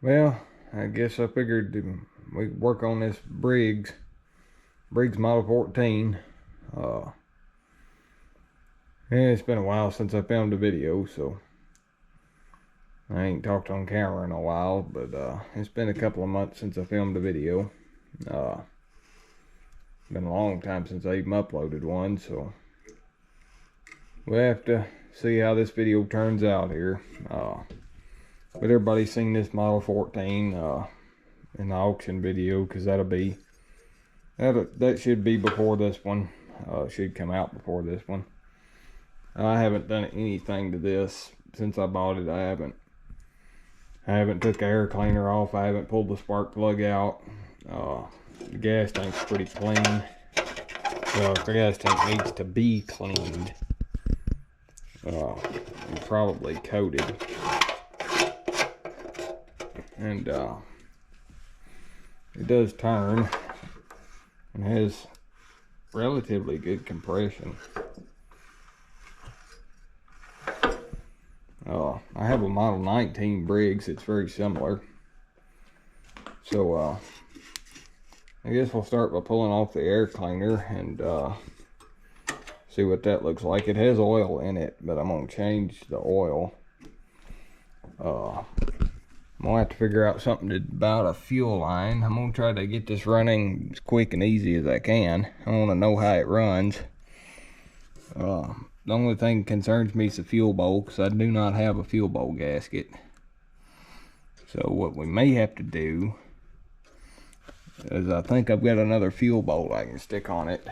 Well, I guess I figured we'd work on this Briggs Model 14. Yeah, it's been a while since I filmed a video, so I ain't talked on camera in a while, but it's been a couple of months since I filmed a video. Been a long time since I even uploaded one, so we'll have to see how this video turns out here. But everybody's seen this Model 14 in the auction video, because that should be before this one. Should come out before this one. I haven't done anything to this since I bought it. I haven't took the air cleaner off. I haven't pulled the spark plug out. The gas tank's pretty clean. The gas tank needs to be cleaned. And probably coated. And it does turn and has relatively good compression. I have a Model 19 Briggs. It's very similar. So I guess we'll start by pulling off the air cleaner and see what that looks like. It has oil in it, but I'm gonna change the oil. I'm gonna have to figure out something about a fuel line. I'm gonna try to get this running as quick and easy as I can. I want to know how it runs. The only thing that concerns me is the fuel bowl, because I do not have a fuel bowl gasket. So what we may have to do is, I think I've got another fuel bowl I can stick on it.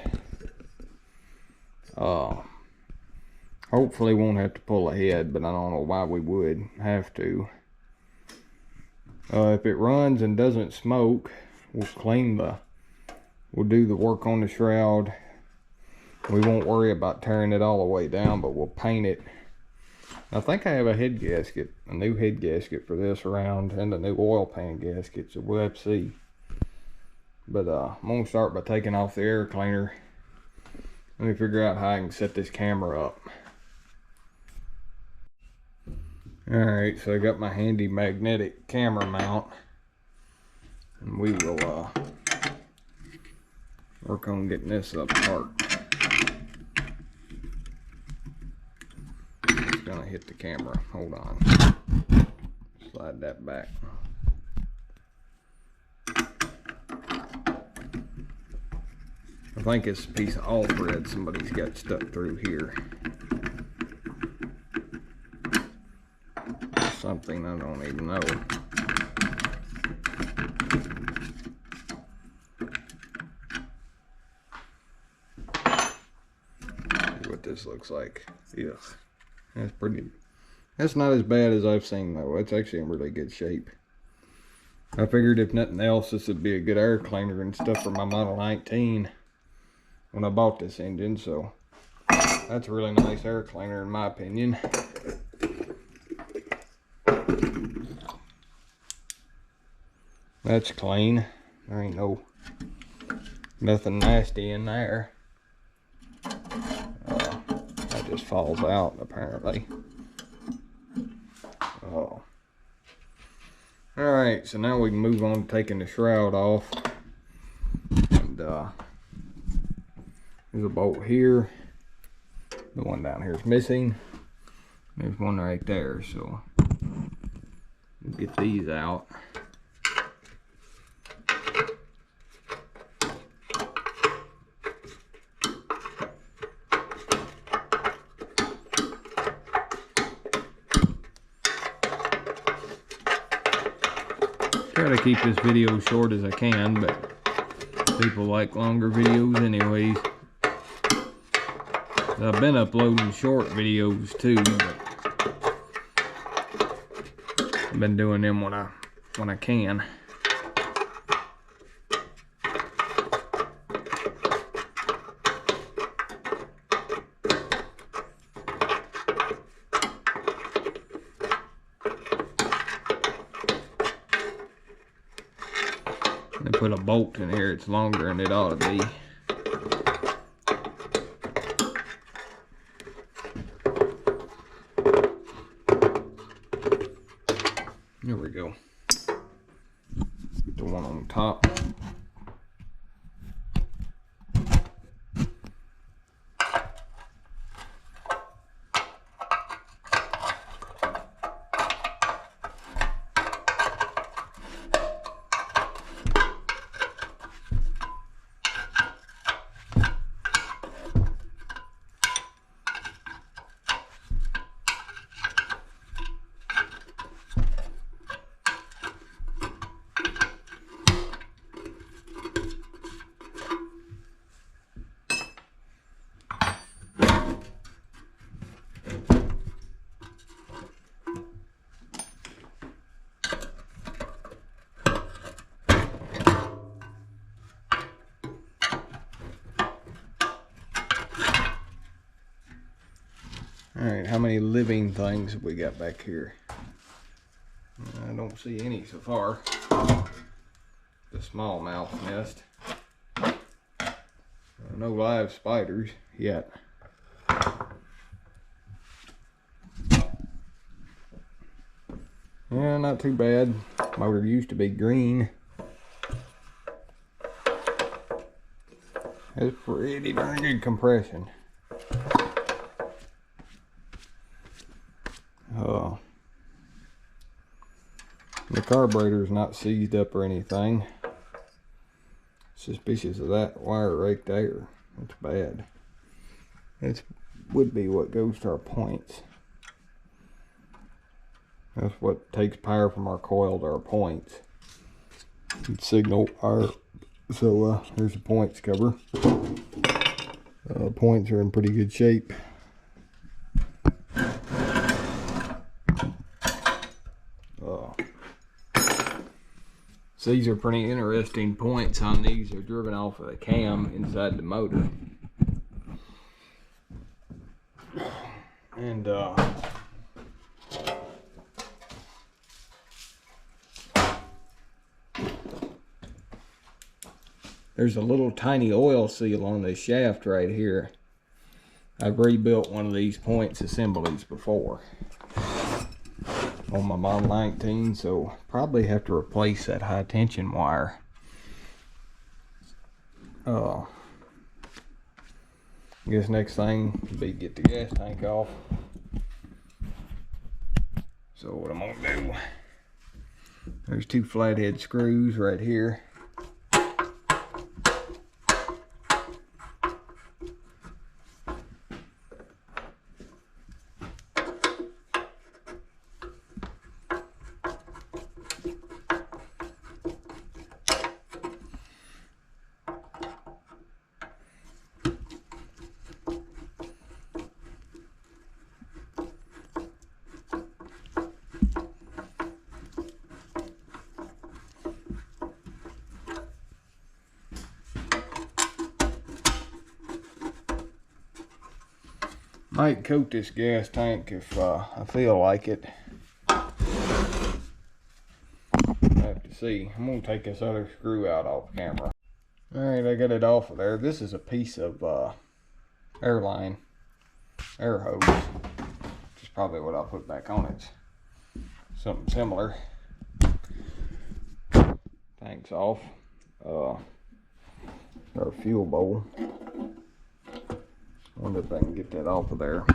Hopefully won't have to pull ahead, but I don't know why we would have to. If it runs and doesn't smoke, we'll do the work on the shroud. We won't worry about tearing it all the way down, but we'll paint it. I think I have a head gasket, a new head gasket for this around, and a new oil pan gasket, so we'll have to see. But I'm gonna start by taking off the air cleaner. Let me figure out how I can set this camera up. Alright, so I got my handy magnetic camera mount, and we will work on getting this up parked. It's gonna hit the camera. Hold on. Slide that back. I think it's a piece of all thread somebody's got stuck through here. Something I don't even know. See what this looks like. Yes, that's not as bad as I've seen though. It's actually in really good shape. I figured if nothing else, this would be a good air cleaner and stuff for my Model 19 when I bought this engine. So that's a really nice air cleaner in my opinion. That's clean. There ain't nothing nasty in there. That just falls out apparently. Alright, so now we can move on to taking the shroud off. And there's a bolt here. The one down here is missing. There's one right there, so we'll get these out. Try to keep this video short as I can, but people like longer videos anyways. I've been uploading short videos too, but I've been doing them when I can. They put a bolt in here, it's longer than it ought to be. There we go. get the one on top. Alright, how many living things have we got back here? I don't see any so far. The smallmouth nest. No live spiders yet. Yeah, not too bad. Motor used to be green. It's pretty darn good compression. The carburetor's not seized up or anything. Suspicious of that wire right there. That's bad. It would be what goes to our points. That's what takes power from our coil to our points. Signal our. So here's the points cover. Points are in pretty good shape. These are pretty interesting points on these. They're driven off of the cam inside the motor. And there's a little tiny oil seal on this shaft right here. I've rebuilt one of these points assemblies before on my Model 19, so probably have to replace that high tension wire. I guess next thing would be get the gas tank off. So what I'm gonna do, there's two flathead screws right here. Might coat this gas tank if I feel like it. I have to see. I'm going to take this other screw out off camera. Alright, I got it off of there. This is a piece of air hose. Which is probably what I'll put back on it. Something similar. Tank's off. Our fuel bowl. Wonder if I can get that off of there.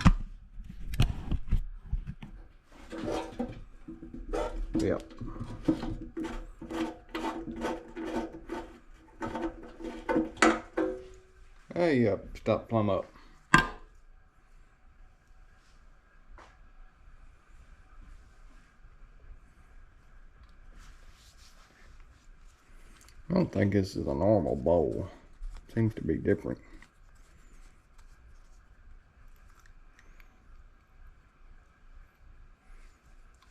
Yep. Hey, yep, stop plumb up. I don't think this is a normal bowl. Seems to be different.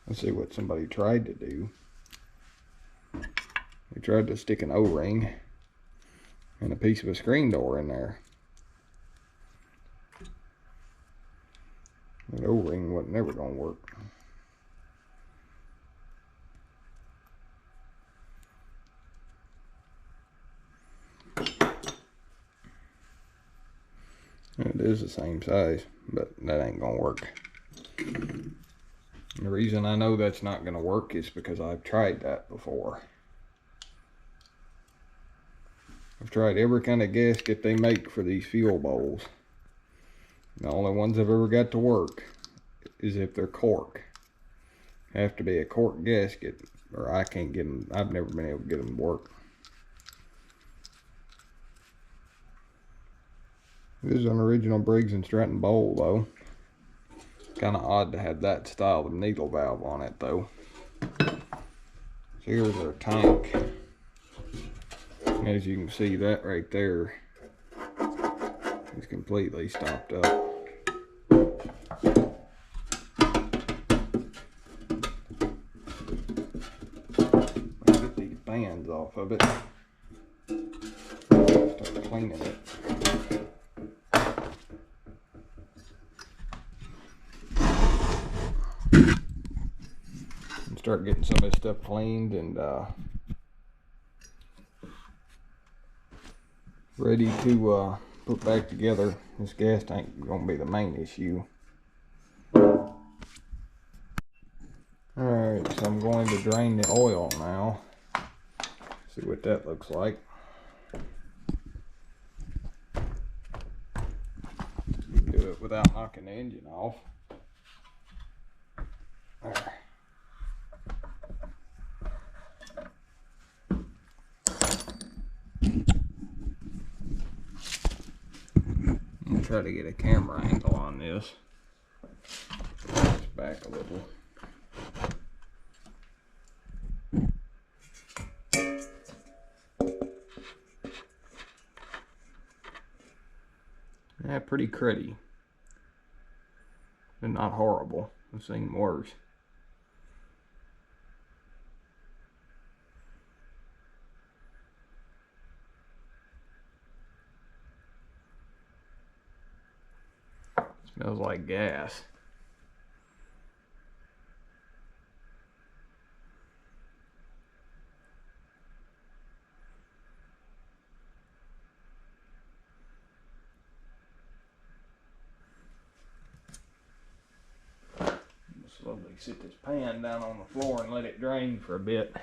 Let's see what somebody tried to do. They tried to stick an O-ring and a piece of a screen door in there. That O-ring wasn't never gonna work. It is the same size, but that ain't gonna work. The reason I know that's not going to work is because I've tried that before. I've tried every kind of gasket they make for these fuel bowls. The only ones I've ever got to work is if they're cork. Have to be a cork gasket, or I can't get them. I've never been able to get them to work. This is an original Briggs and Stratton bowl though. Kind of odd to have that style of needle valve on it though. So here's our tank. As you can see, that right there is completely stopped up. Get these bands off of it. Start cleaning it. And start getting some of this stuff cleaned and ready to put back together. This gas tank is going to be the main issue. Alright, so I'm going to drain the oil now. See what that looks like. Do it without knocking the engine off. There. Try to get a camera angle on this. Pull this back a little. Yeah, pretty cruddy, but not horrible. I've seen worse. Smells like gas. Slowly sit this pan down on the floor and let it drain for a bit.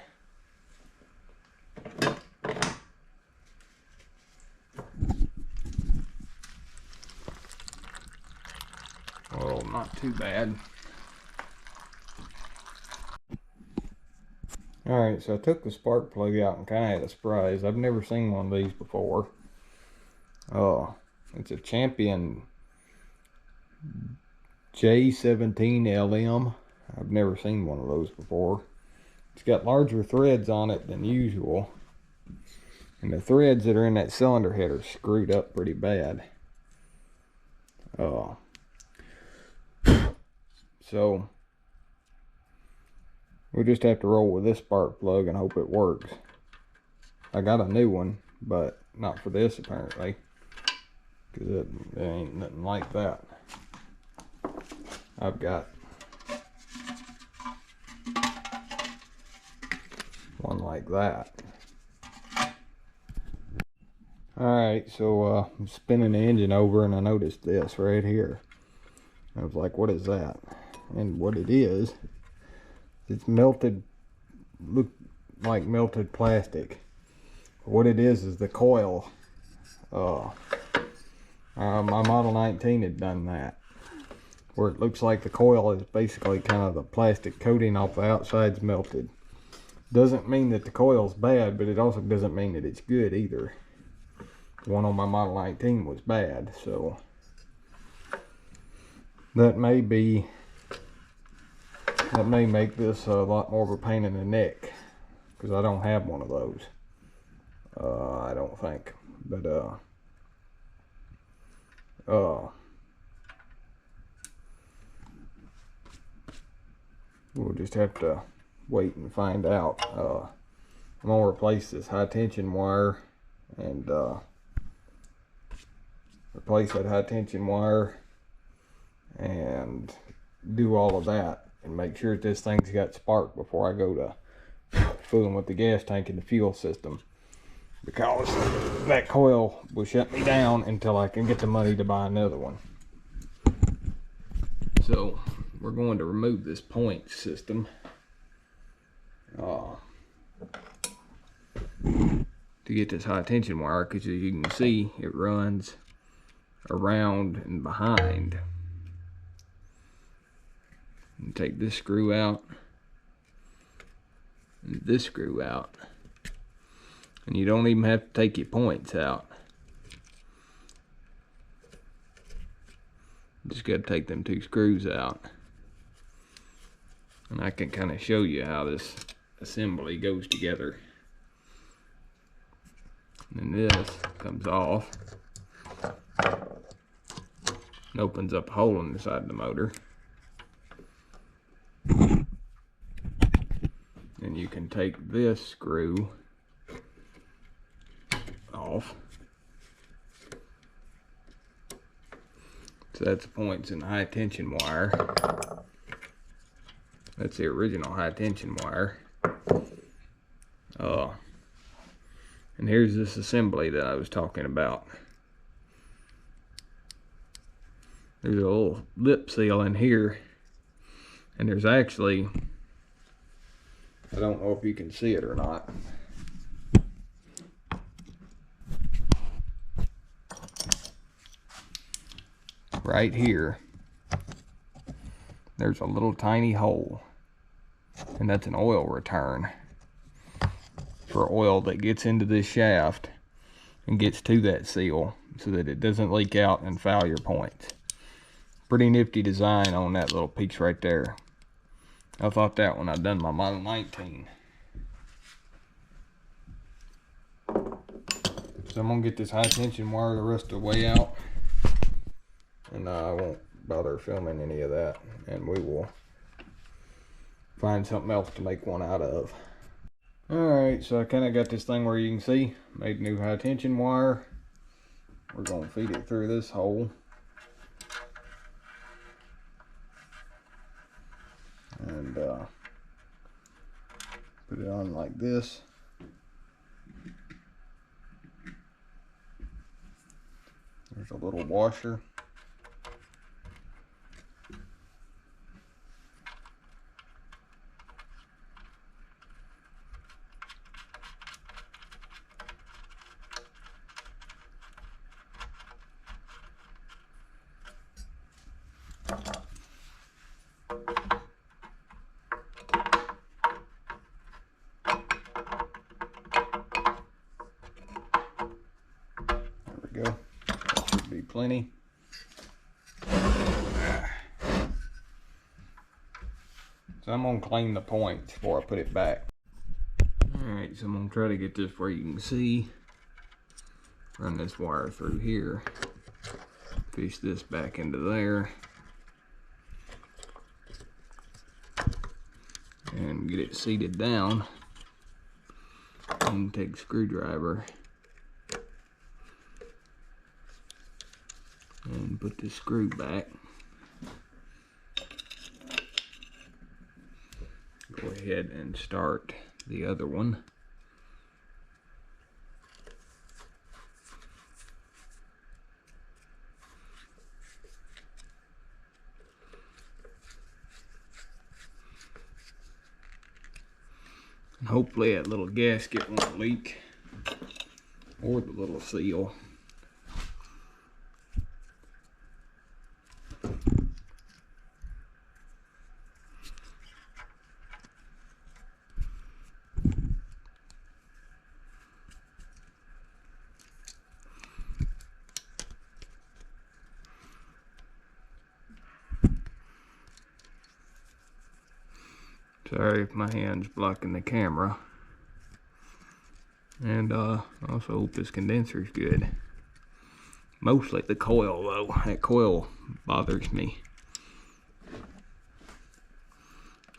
Well, not too bad. Alright, so I took the spark plug out and kind of had a surprise. I've never seen one of these before. Oh, it's a Champion J17LM. I've never seen one of those before. It's got larger threads on it than usual. And the threads that are in that cylinder head are screwed up pretty bad. So we'll just have to roll with this spark plug and hope it works. I got a new one, but not for this apparently, because it ain't nothing like that. I've got one like that. Alright, so I'm spinning the engine over and I noticed this right here. I was like, what is that? And what it is, it's melted, look like melted plastic. What it is the coil. My Model 19 had done that, where it looks like the coil is basically kind of the plastic coating off the outside's melted. Doesn't mean that the coil's bad, but it also doesn't mean that it's good either. The one on my Model 19 was bad, so that may make this a lot more of a pain in the neck, because I don't have one of those. I don't think, but we'll just have to wait and find out. I'm gonna replace this high tension wire and replace that high tension wire and do all of that and make sure that this thing's got spark before I go to fooling with the gas tank and the fuel system, because that coil will shut me down until I can get the money to buy another one. So we're going to remove this point to get this high tension wire, because as you can see, it runs around and behind. And take this screw out and this screw out, and you don't even have to take your points out. Just got to take them 2 screws out, and I can kind of show you how this assembly goes together. And then this comes off and opens up a hole in the side of the motor. And you can take this screw off. So that's the points in the high tension wire. That's the original high tension wire. And here's this assembly that I was talking about. There's a little lip seal in here, and there's actually, I don't know if you can see it or not. Right here, there's a little tiny hole, and that's an oil return for oil that gets into this shaft and gets to that seal so that it doesn't leak out and foul your points. Pretty nifty design on that little piece right there. I thought that when I done my Model 19. So I'm gonna get this high tension wire the rest of the way out, and I won't bother filming any of that, and we will find something else to make one out of. Alright, so I kind of got this thing where you can see, made new high tension wire. We're going to feed it through this hole. And put it on like this. There's a little washer. Go. That should be plenty. So I'm gonna clean the points before I put it back. Alright, so I'm gonna try to get this where you can see. Run this wire through here. Fish this back into there. And get it seated down. And take a screwdriver and put the screw back. Go ahead and start the other one. And hopefully that little gasket won't leak, or the little seal. Sorry if my hand's blocking the camera. And also hope this condenser's good. Mostly the coil though. That coil bothers me.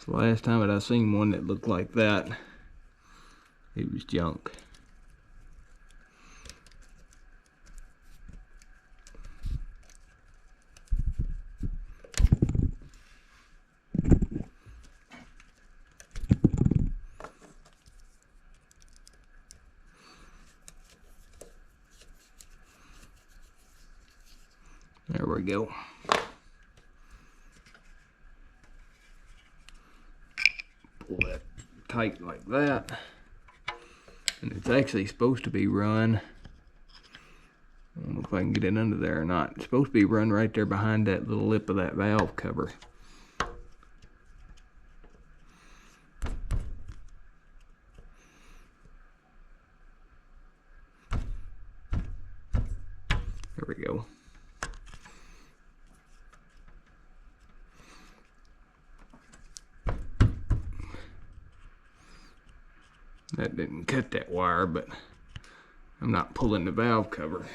So last time that I seen one that looked like that, it was junk. There we go. Pull that tight like that. And it's actually supposed to be run, I don't know if I can get it under there or not. It's supposed to be run right there behind that little lip of that valve cover. There we go. That didn't cut that wire, but I'm not pulling the valve cover.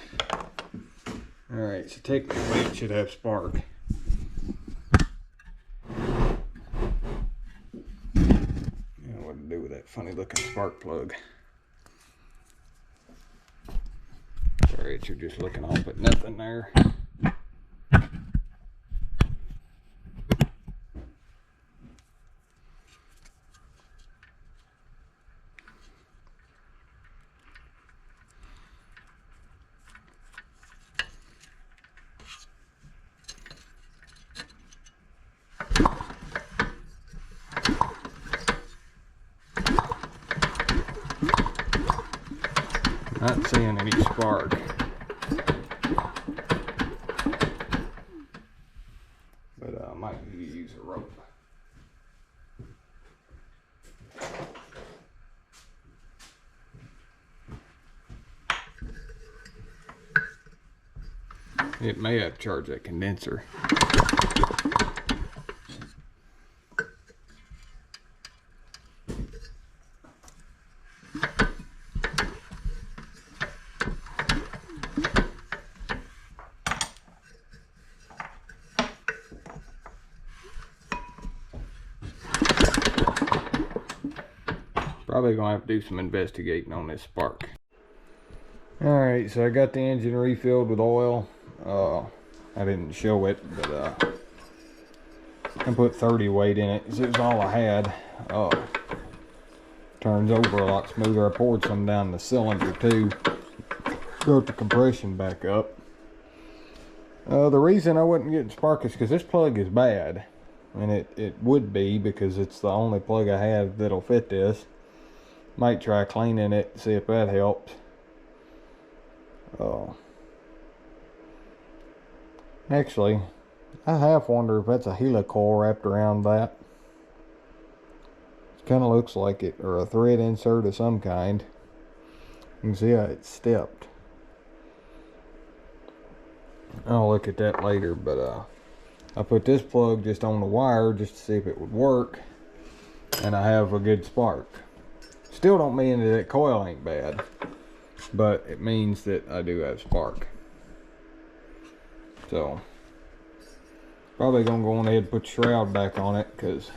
Alright, so technically it should have spark. I don't know what to do with that funny looking spark plug. Sorry, you're just looking off at nothing there. Not seeing any spark. But I might need to use a rope. It may have charged that condenser. Probably gonna have to do some investigating on this spark. Alright, so I got the engine refilled with oil. I didn't show it, but I put 30 weight in it because it was all I had. Turns over a lot smoother. I poured some down the cylinder too. Built the compression back up. The reason I wasn't getting spark is because this plug is bad. And it would be because it's the only plug I have that'll fit this. Might try cleaning it, see if that helps. Actually, I half wonder if that's a helicoil wrapped around that. It kind of looks like it, or a thread insert of some kind. You can see how it's stepped. I'll look at that later, but I put this plug just on the wire just to see if it would work, and I have a good spark. Still don't mean that that coil ain't bad, but it means that I do have spark. So probably gonna go on ahead and put the shroud back on it, because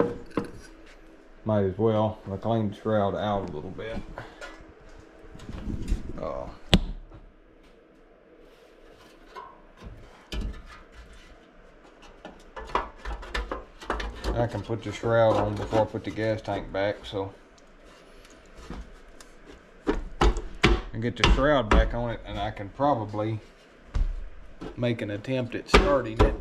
might as well. I cleaned the shroud out a little bit. I can put the shroud on before I put the gas tank back, so I get the shroud back on it, and I can probably make an attempt at starting it.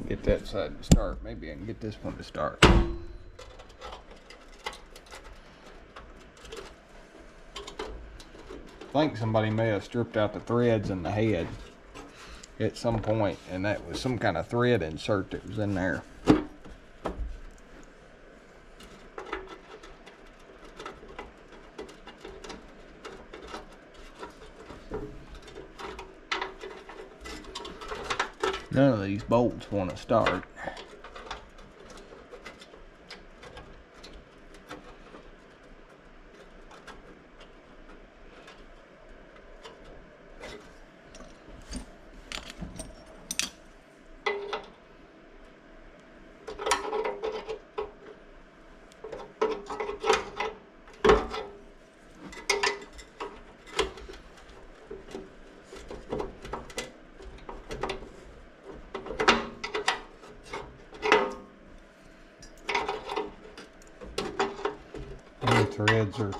Get that side to start. Maybe I can get this one to start. I think somebody may have stripped out the threads in the head at some point, and that was some kind of thread insert that was in there. None of these bolts want to start. heads are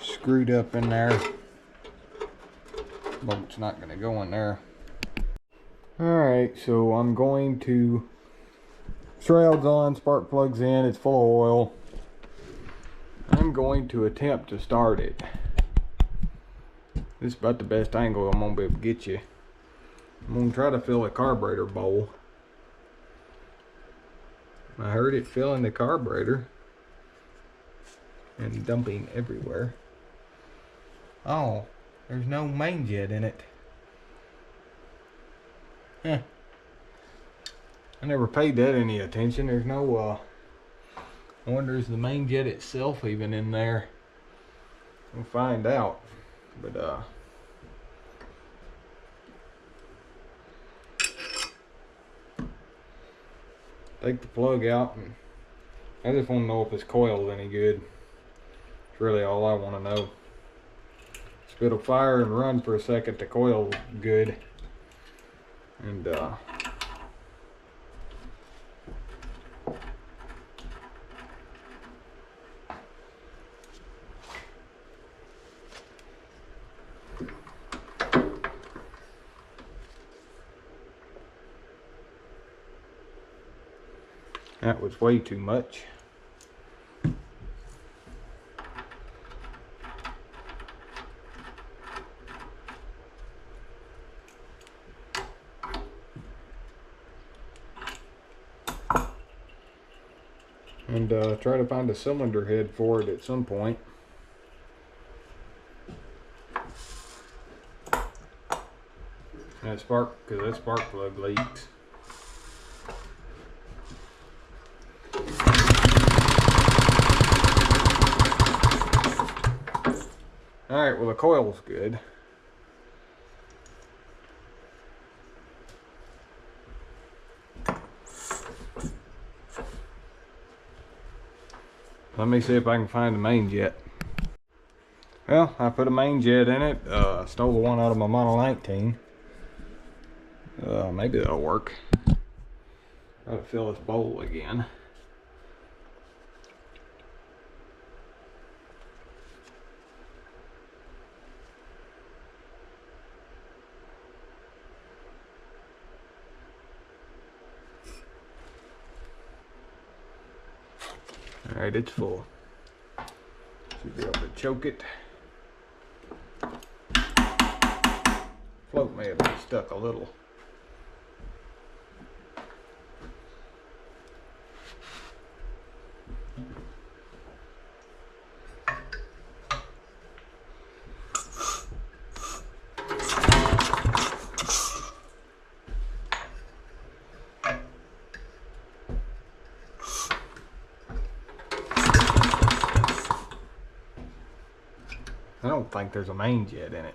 screwed up in there. Bolt's not going to go in there. Alright, so I'm going to, shroud's on, spark plug's in, it's full of oil. I'm going to attempt to start it. This is about the best angle I'm going to be able to get you. I'm going to try to fill a carburetor bowl. I heard it filling the carburetor and dumping everywhere. Oh, there's no main jet in it. Huh. I never paid that any attention. There's no, I wonder is the main jet itself even in there? We'll find out. But, take the plug out, and I just want to know if this coil's any good. That's really all I want to know. If it'll fire and run for a second, the coil's good. And that was way too much. And try to find a cylinder head for it at some point. That spark, because that spark plug leaks. Alright, well the coil's good. Let me see if I can find the main jet. Well, I put a main jet in it. Stole the one out of my Model 19. Maybe that'll work. Try to fill this bowl again. Alright, it's full. Should be able to choke it. Float may have been stuck a little. I don't think there's a main jet in it.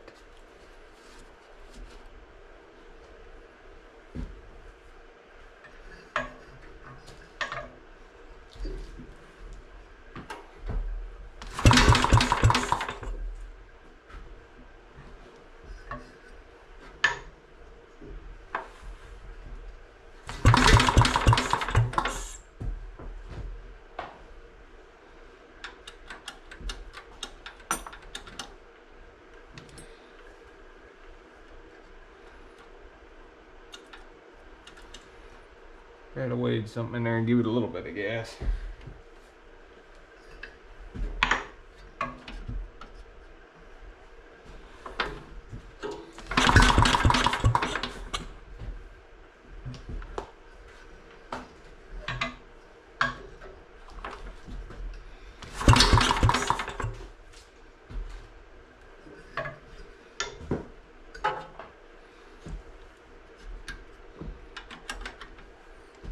Try to wade something in there and give it a little bit of gas.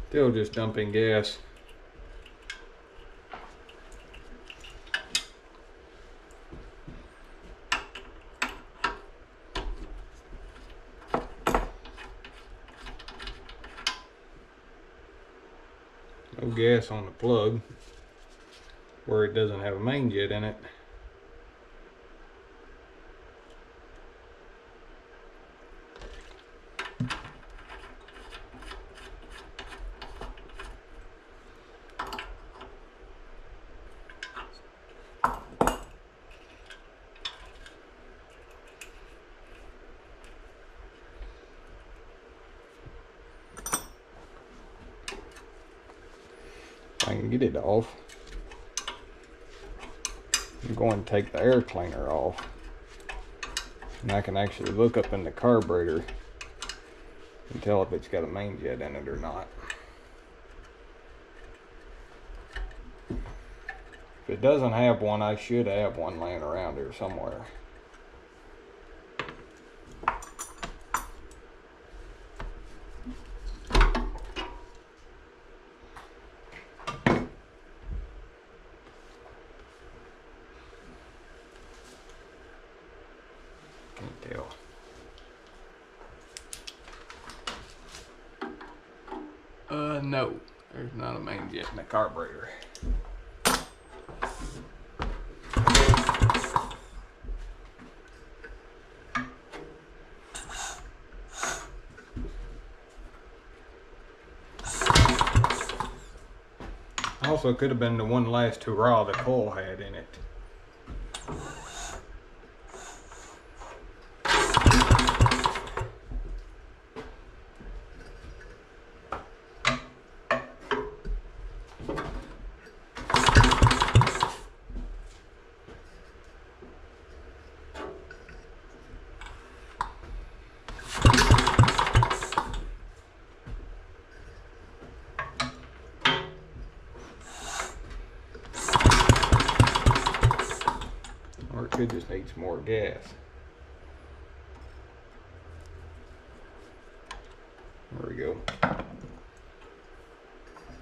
Still just dumping gas. No gas on the plug where it doesn't have a main jet in it. I can get it off. I'm going to take the air cleaner off. And I can actually look up in the carburetor and tell if it's got a main jet in it or not. If it doesn't have one, I should have one laying around here somewhere. Can't tell. No, there's not a main jet in the carburetor. Also could have been the one last hurrah the coil had in it. Or it could just need some more gas. There we go.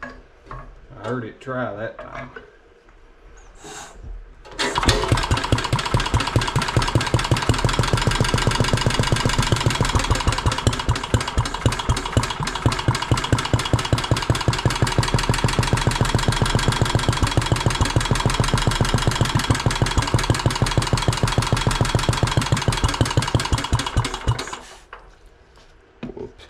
I heard it try that time. Whoops.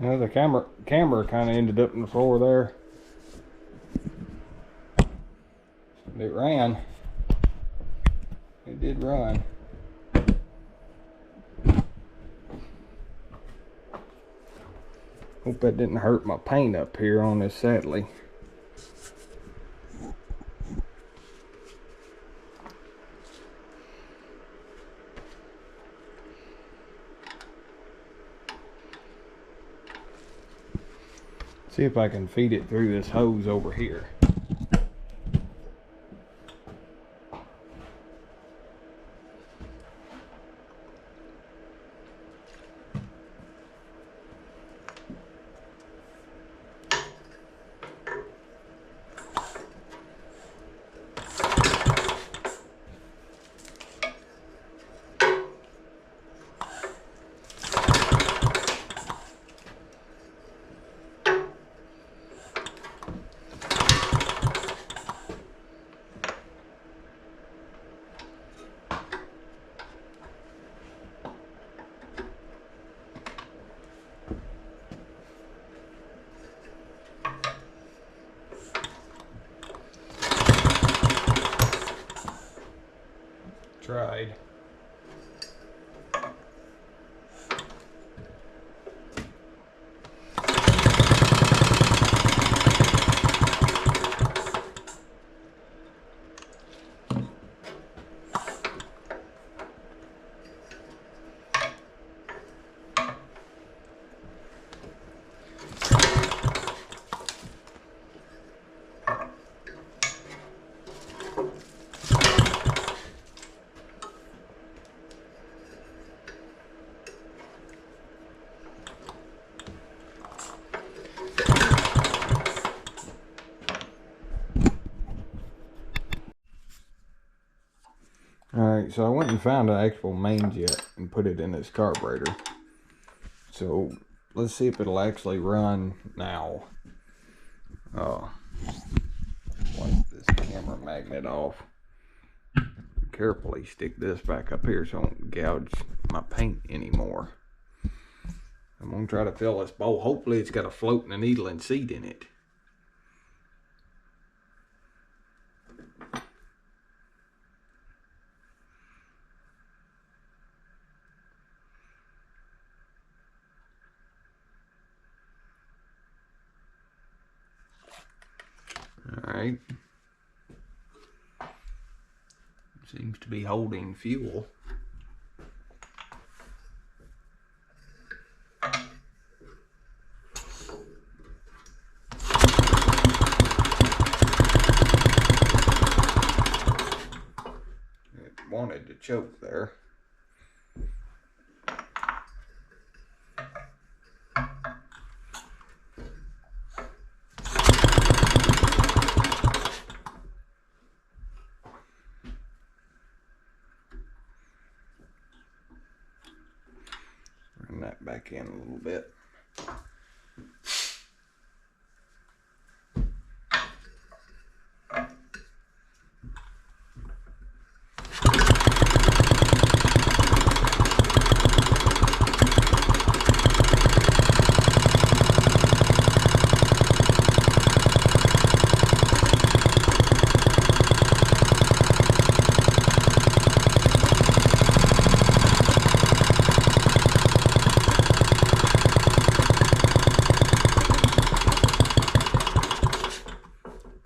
Well, the camera kind of ended up in the floor there. It ran. It did run. Hope that didn't hurt my paint up here on this saddle. See if I can feed it through this hose over here. Tried. Alright, so I went and found an actual main jet and put it in this carburetor. So let's see if it'll actually run now. Wipe this camera magnet off. Carefully stick this back up here so I don't gouge my paint anymore. I'm gonna try to fill this bowl. Hopefully it's got a floating needle and seed in it. Alright. Seems to be holding fuel. It wanted to choke there. Bring that back in a little bit.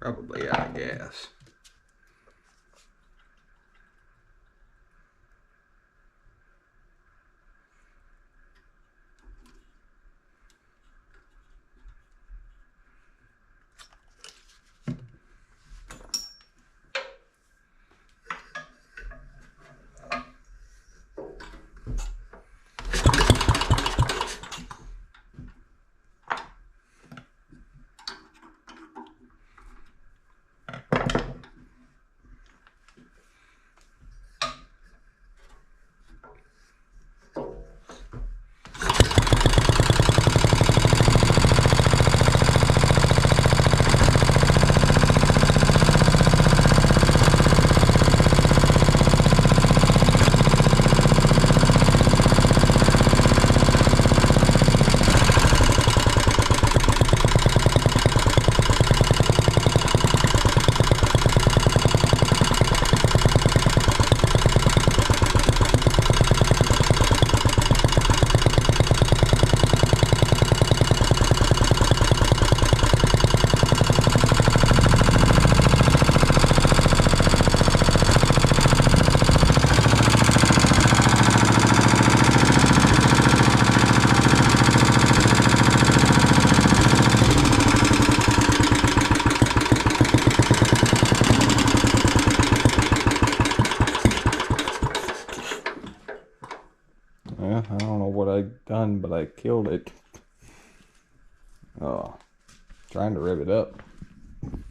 Probably out of gas. Yeah, I don't know what I done, but I killed it. Trying to rev it up. Give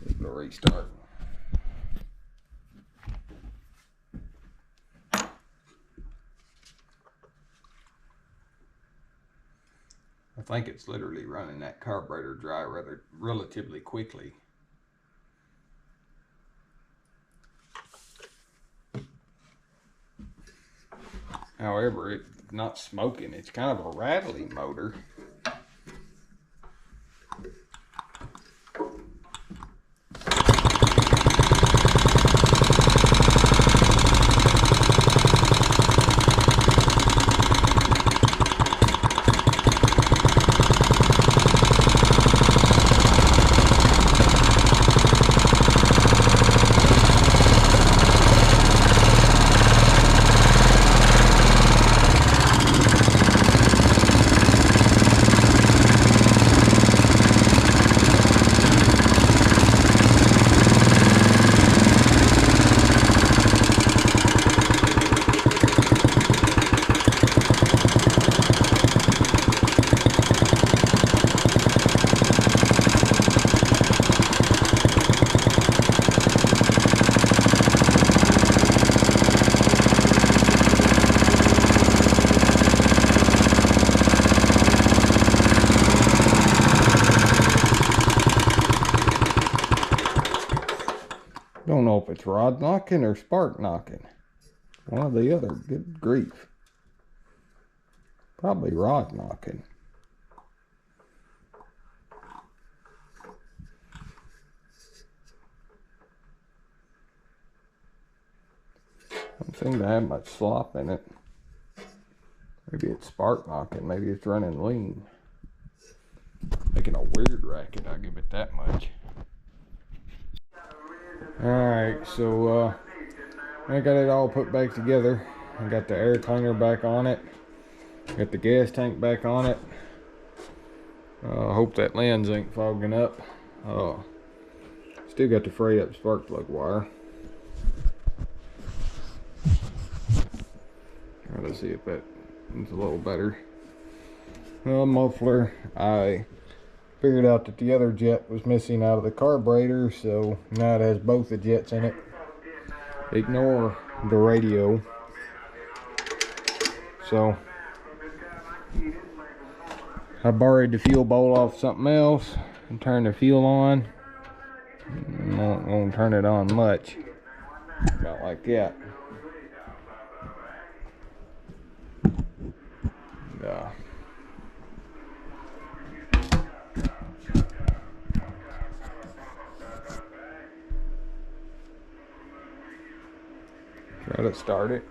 it a restart. I think it's literally running that carburetor dry relatively quickly. However, it's not smoking. It's kind of a rattling motor. Don't know if it's rod knocking or spark knocking. One or the other. Good grief. Probably rod knocking. Don't seem to have much slop in it. Maybe it's spark knocking. Maybe it's running lean. Making a weird racket, I'll give it that much. Alright, so I got it all put back together. I got the air cleaner back on it. Got the gas tank back on it. I hope that lens ain't fogging up. Still got the frayed up spark plug wire. Try to see if that is a little better. Well, muffler, I figured out that the other jet was missing out of the carburetor, so now it has both the jets in it. Ignore the radio. So I borrowed the fuel bowl off something else and turned the fuel on. Won't turn it on much. About like that. Try to start it.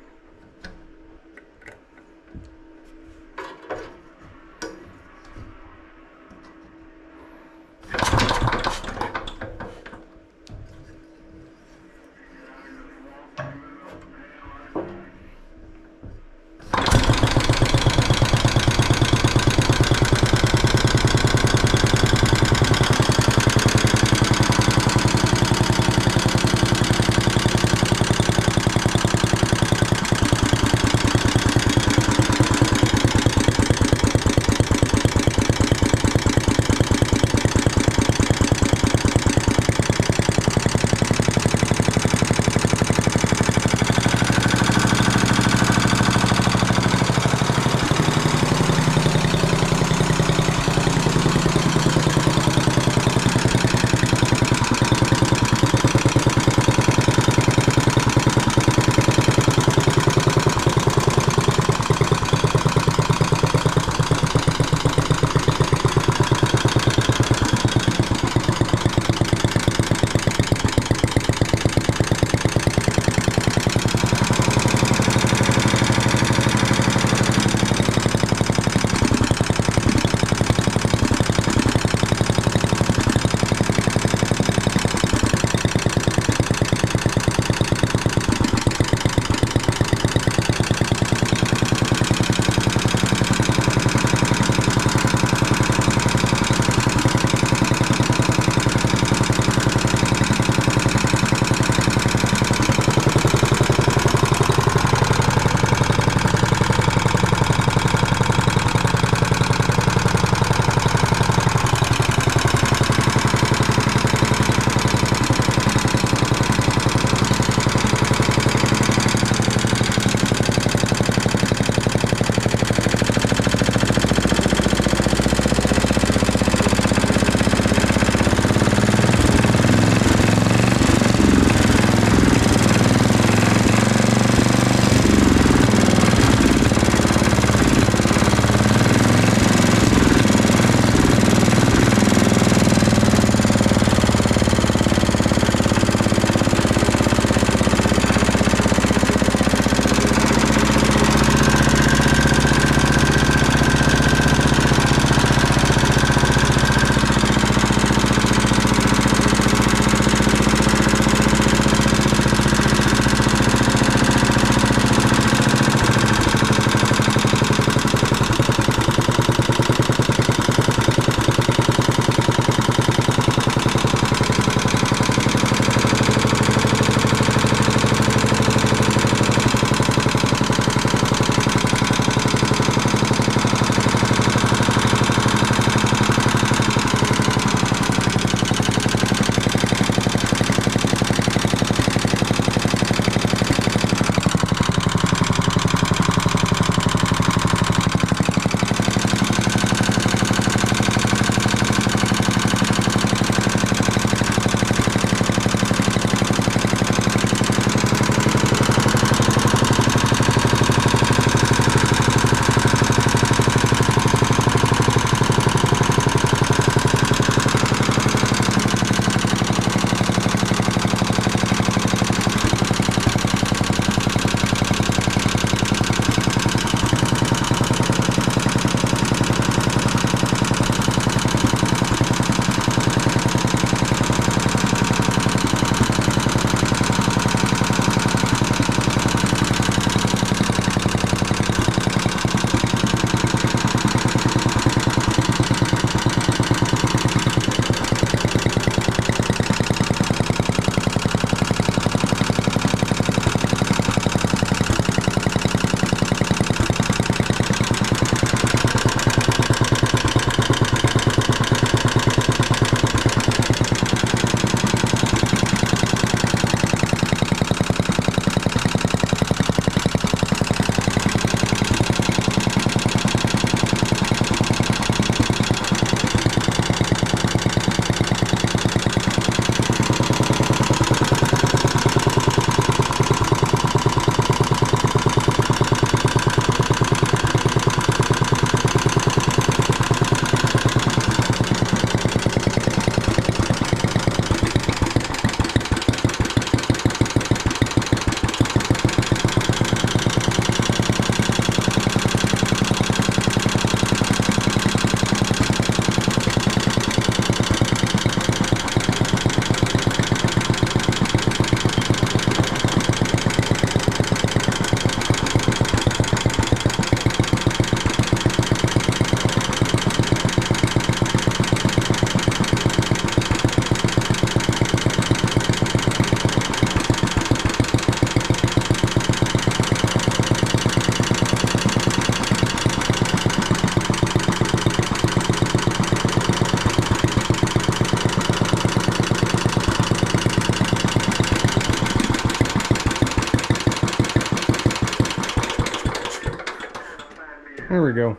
There we go.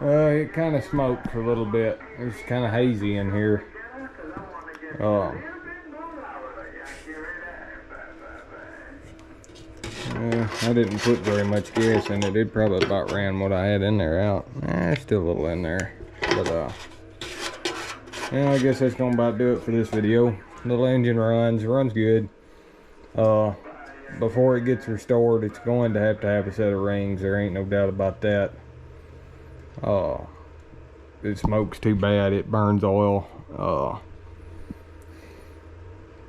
It kind of smoked for a little bit. It's kind of hazy in here. I didn't put very much gas in it. It probably about ran what I had in there out. Still a little in there. But yeah, I guess that's gonna about do it for this video. Little engine runs good. Before it gets restored, it's going to have a set of rings. There ain't no doubt about that. It smokes too bad. It burns oil.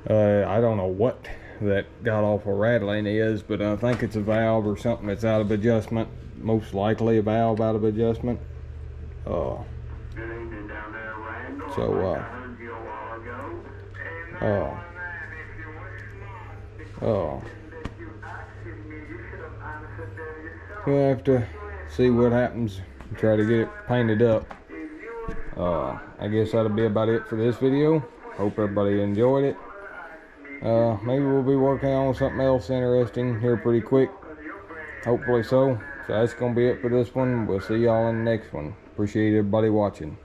I don't know what that god awful rattling is, but I think it's a valve or something that's out of adjustment. Most likely a valve out of adjustment. We'll have to see what happens and try to get it painted up. I guess that'll be about it for this video. Hope everybody enjoyed it. Maybe we'll be working on something else interesting here pretty quick. Hopefully so. So that's gonna be it for this one. We'll see y'all in the next one. Appreciate everybody watching.